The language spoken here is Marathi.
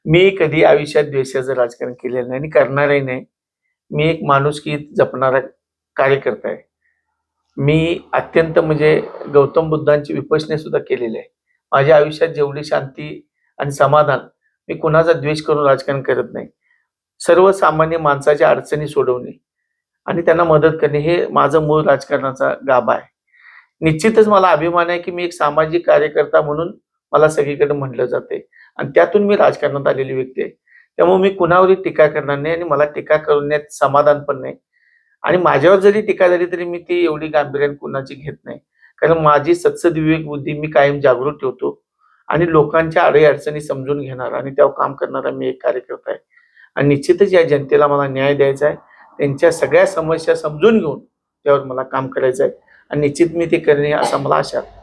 मी कधी आयुष्यात द्वेषाचं राजकारण केलेलं नाही आणि करणारही नाही. मी एक माणुसकी जपणारा कार्यकर्ता आहे. मी अत्यंत म्हणजे गौतम बुद्धांची विपश्यना सुद्धा केलेली आहे. माझ्या आयुष्यात जेवढी शांती आणि समाधान, मी कुणाचा द्वेष करून राजकारण करत नाही. सर्वसामान्य माणसाच्या अडचणी सोडवणे आणि त्यांना मदत करणे हे माझं मूळ राजकारणाचा गाभा आहे. निश्चितच मला अभिमान आहे, की मी एक सामाजिक कार्यकर्ता म्हणून मला सगळीकडे म्हटलं जातंय आणि त्यातून मी राजकारणात आलेली व्यक्ती आहे. त्यामुळे मी कुणावरही टीका करणार नाही आणि मला टीका करण्यात समाधान पण नाही. आणि माझ्यावर जरी टीका झाली तरी मी ती एवढी गांभीर्याने कुणाची घेत नाही. कारण माझी सद्सद्विवेक बुद्धी मी कायम जागृत ठेवतो आणि लोकांच्या अडी-अडचणी समजून घेणारा आणि त्यावर काम करणारा मी एक कार्यकर्ता आहे. आणि निश्चितच या जनतेला मला न्याय द्यायचा आहे. त्यांच्या सगळ्या समस्या समजून घेऊन त्यावर मला काम करायचं आहे आणि निश्चित मी ते करेन असा मला आशा आहे.